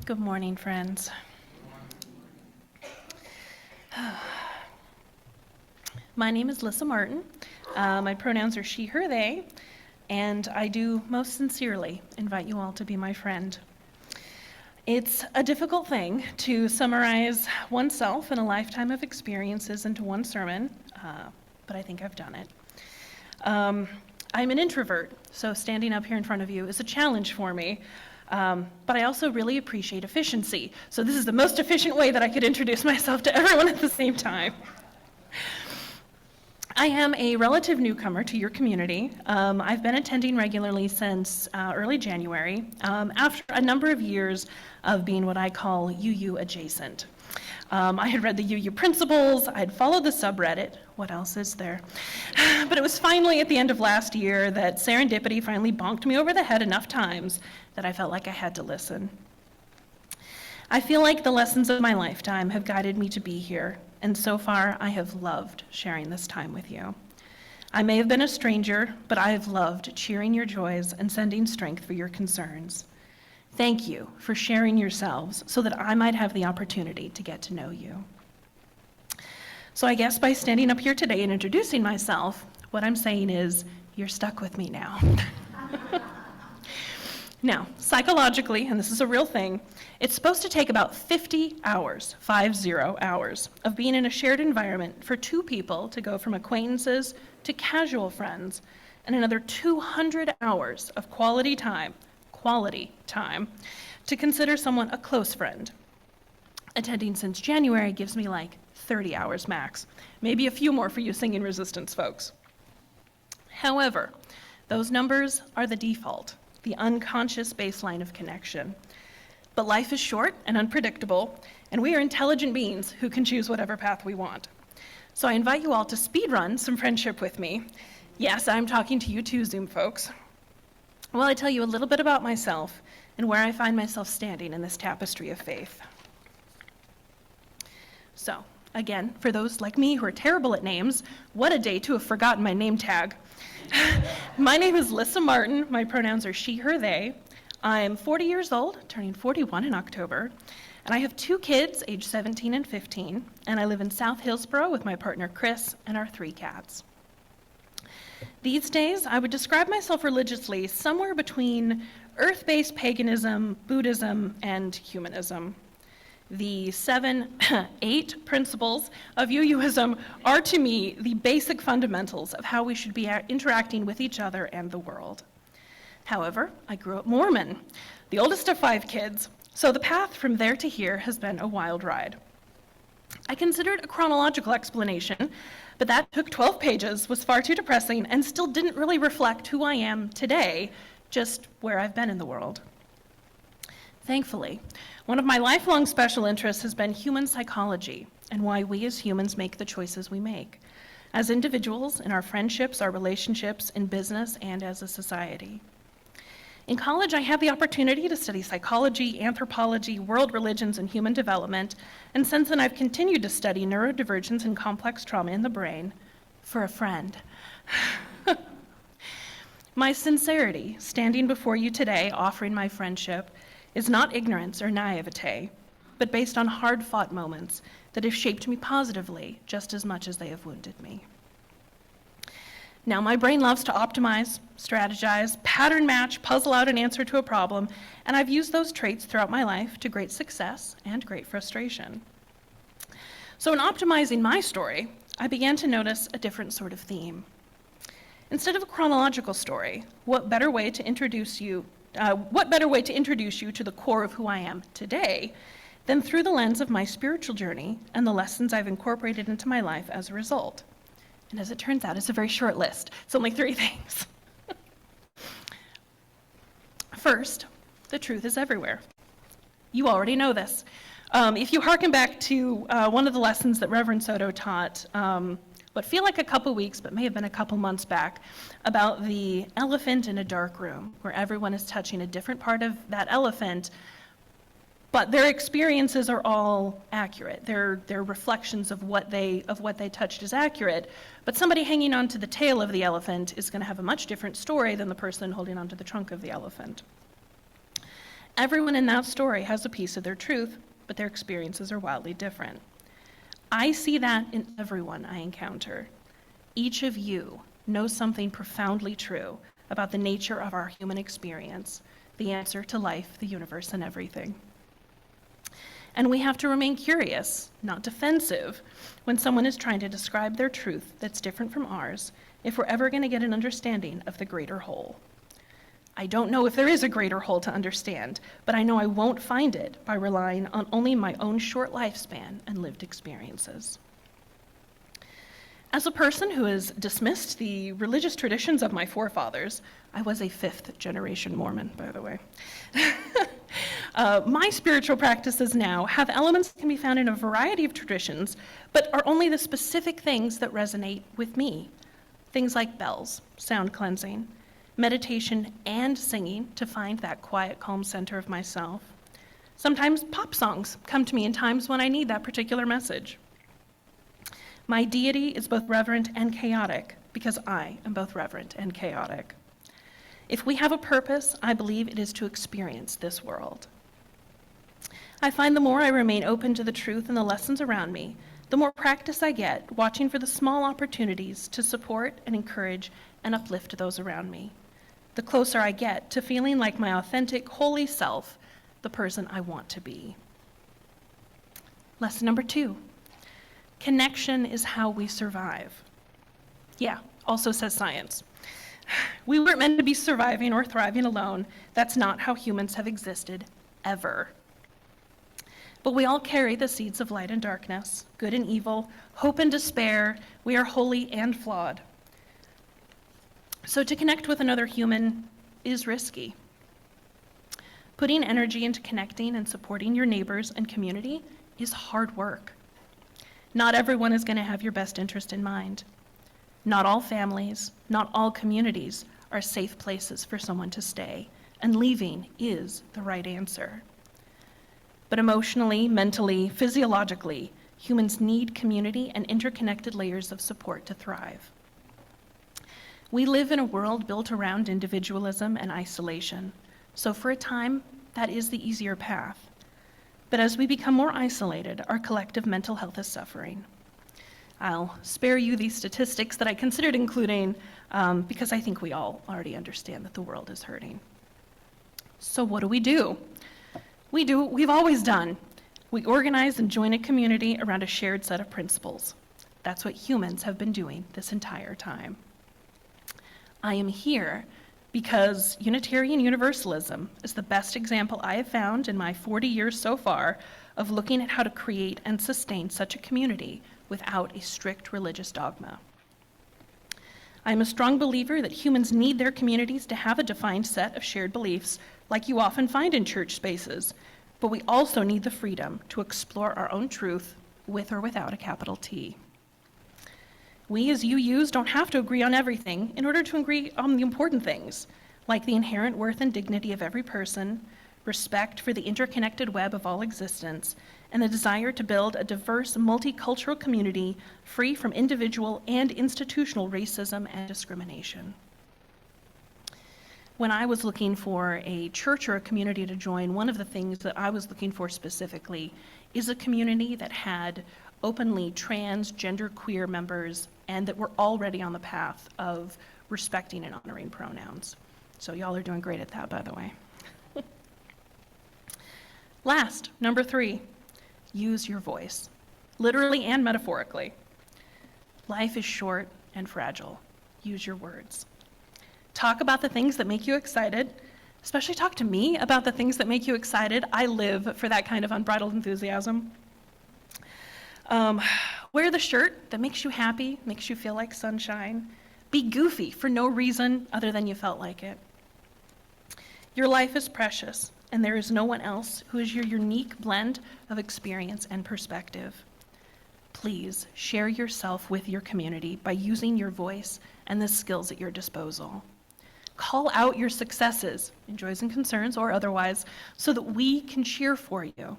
Good morning, friends. My name is Lyssa Martin. My pronouns are she, her, they, and I do most sincerely invite you all to be my friend. It's a difficult thing to summarize oneself and a lifetime of experiences into one sermon, but I think I've done it. I'm an introvert, so standing up here in front of you is a challenge for me. But I also really appreciate efficiency. So this is the most efficient way that I could introduce myself to everyone at the same time. I am a relative newcomer to your community. I've been attending regularly since early January, after a number of years of being what I call UU adjacent. I had read the UU principles, I had followed the subreddit, what else is there? But it was finally at the end of last year that serendipity finally bonked me over the head enough times that I felt like I had to listen. I feel like the lessons of my lifetime have guided me to be here, and so far I have loved sharing this time with you. I may have been a stranger, but I have loved cheering your joys and sending strength for your concerns. Thank you for sharing yourselves so that I might have the opportunity to get to know you. So I guess by standing up here today and introducing myself, what I'm saying is, you're stuck with me now. Now, psychologically, and this is a real thing, it's supposed to take about 50 hours, 50 hours, of being in a shared environment for two people to go from acquaintances to casual friends, and another 200 hours of quality time, to consider someone a close friend. Attending since January gives me like 30 hours max, maybe a few more for you singing resistance folks. However, those numbers are the default, the unconscious baseline of connection. But life is short and unpredictable, and we are intelligent beings who can choose whatever path we want. So I invite you all to speedrun some friendship with me. Yes, I'm talking to you too, Zoom folks. While I tell you a little bit about myself and where I find myself standing in this tapestry of faith. So, again, for those like me who are terrible at names, what a day to have forgotten my name tag. My name is Lyssa Martin. My pronouns are she, her, they. I'm 40 years old, turning 41 in October, and I have two kids, age 17 and 15, and I live in South Hillsborough with my partner Chris and our 3 cats. These days, I would describe myself religiously somewhere between earth-based paganism, Buddhism, and humanism. The 8 principles of UUism are, to me, the basic fundamentals of how we should be interacting with each other and the world. However, I grew up Mormon, the oldest of 5 kids, so the path from there to here has been a wild ride. I considered a chronological explanation, but that took 12 pages, was far too depressing, and still didn't really reflect who I am today, just where I've been in the world. Thankfully, one of my lifelong special interests has been human psychology and why we as humans make the choices we make, as individuals, in our friendships, our relationships, in business, and as a society. In college, I had the opportunity to study psychology, anthropology, world religions, and human development, and since then I've continued to study neurodivergence and complex trauma in the brain for a friend. My sincerity, standing before you today, offering my friendship, is not ignorance or naivete, but based on hard-fought moments that have shaped me positively just as much as they have wounded me. Now, my brain loves to optimize, strategize, pattern match, puzzle out an answer to a problem, and I've used those traits throughout my life to great success and great frustration. So in optimizing my story, I began to notice a different sort of theme. Instead of a chronological story, what better way to introduce you to the core of who I am today than through the lens of my spiritual journey and the lessons I've incorporated into my life as a result. And as it turns out, it's a very short list. It's only 3 things. First, the truth is everywhere. You already know this. If you hearken back to one of the lessons that Reverend Soto taught, what feel like a couple weeks, but may have been a couple months back, about the elephant in a dark room, where everyone is touching a different part of that elephant, but their experiences are all accurate. They're reflections of what they touched is accurate, but somebody hanging onto the tail of the elephant is going to have a much different story than the person holding onto the trunk of the elephant. Everyone in that story has a piece of their truth, but their experiences are wildly different. I see that in everyone I encounter. Each of you knows something profoundly true about the nature of our human experience, the answer to life, the universe, and everything. And we have to remain curious, not defensive, when someone is trying to describe their truth that's different from ours, if we're ever going to get an understanding of the greater whole. I don't know if there is a greater whole to understand, but I know I won't find it by relying on only my own short lifespan and lived experiences. As a person who has dismissed the religious traditions of my forefathers, I was a fifth-generation Mormon, by the way. My spiritual practices now have elements that can be found in a variety of traditions, but are only the specific things that resonate with me. Things like bells, sound cleansing, meditation and singing to find that quiet, calm center of myself. Sometimes pop songs come to me in times when I need that particular message. My deity is both reverent and chaotic because I am both reverent and chaotic. If we have a purpose, I believe it is to experience this world. I find the more I remain open to the truth and the lessons around me, the more practice I get watching for the small opportunities to support and encourage and uplift those around me. The closer I get to feeling like my authentic, holy self, the person I want to be. Lesson number 2, connection is how we survive. Yeah, also says science. We weren't meant to be surviving or thriving alone. That's not how humans have existed, ever. But we all carry the seeds of light and darkness, good and evil, hope and despair. We are holy and flawed. So to connect with another human is risky. Putting energy into connecting and supporting your neighbors and community is hard work. Not everyone is going to have your best interest in mind. Not all families, not all communities are safe places for someone to stay, and leaving is the right answer. But emotionally, mentally, physiologically, humans need community and interconnected layers of support to thrive. We live in a world built around individualism and isolation, so for a time, that is the easier path. But as we become more isolated, our collective mental health is suffering. I'll spare you these statistics that I considered including because I think we all already understand that the world is hurting. So what do? We do what we've always done. We organize and join a community around a shared set of principles. That's what humans have been doing this entire time. I am here because Unitarian Universalism is the best example I have found in my 40 years so far of looking at how to create and sustain such a community without a strict religious dogma. I am a strong believer that humans need their communities to have a defined set of shared beliefs, like you often find in church spaces, but we also need the freedom to explore our own truth with or without a capital T. We as UUs don't have to agree on everything in order to agree on the important things, like the inherent worth and dignity of every person, respect for the interconnected web of all existence, and the desire to build a diverse, multicultural community free from individual and institutional racism and discrimination. When I was looking for a church or a community to join, one of the things that I was looking for specifically is a community that had openly trans, genderqueer members and that were already on the path of respecting and honoring pronouns. So y'all are doing great at that, by the way. Last, number 3, use your voice, literally and metaphorically. Life is short and fragile. Use your words. Talk about the things that make you excited, especially talk to me about the things that make you excited. I live for that kind of unbridled enthusiasm. Wear the shirt that makes you happy, makes you feel like sunshine. Be goofy for no reason other than you felt like it. Your life is precious, and there is no one else who is your unique blend of experience and perspective. Please share yourself with your community by using your voice and the skills at your disposal. Call out your successes, in joys and concerns or otherwise, so that we can cheer for you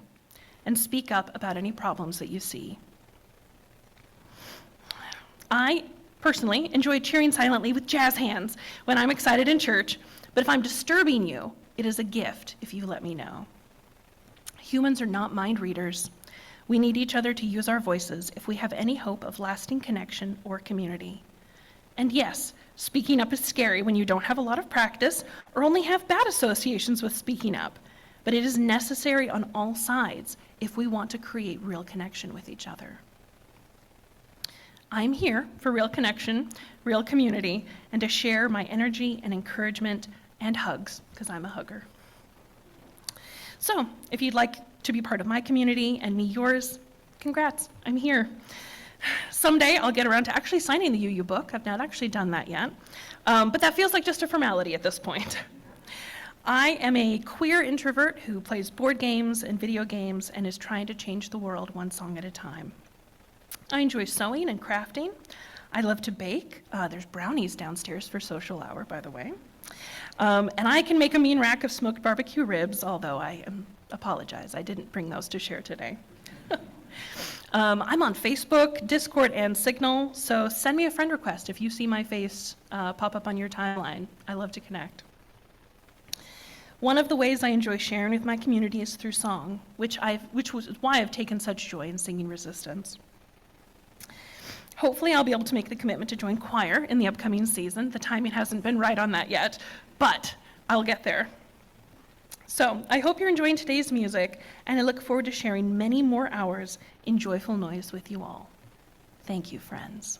and speak up about any problems that you see. I personally enjoy cheering silently with jazz hands when I'm excited in church, but if I'm disturbing you, It is a gift if you let me know. Humans are not mind readers. We need each other to use our voices if we have any hope of lasting connection or community. And yes, speaking up is scary when you don't have a lot of practice or only have bad associations with speaking up, but it is necessary on all sides if we want to create real connection with each other. I'm here for real connection, real community, and to share my energy and encouragement and hugs, because I'm a hugger. So, if you'd like to be part of my community and me yours, congrats, I'm here. Someday I'll get around to actually signing the UU book. I've not actually done that yet, but that feels like just a formality at this point. I am a queer introvert who plays board games and video games and is trying to change the world one song at a time. I enjoy sewing and crafting. I love to bake. There's brownies downstairs for social hour, by the way. And I can make a mean rack of smoked barbecue ribs, although I apologize, I didn't bring those to share today. I'm on Facebook, Discord, and Signal, so send me a friend request if you see my face pop up on your timeline. I love to connect. One of the ways I enjoy sharing with my community is through song, which was why I've taken such joy in singing Resistance. Hopefully I'll be able to make the commitment to join choir in the upcoming season. The timing hasn't been right on that yet, but I'll get there. So I hope you're enjoying today's music, and I look forward to sharing many more hours in joyful noise with you all. Thank you, friends.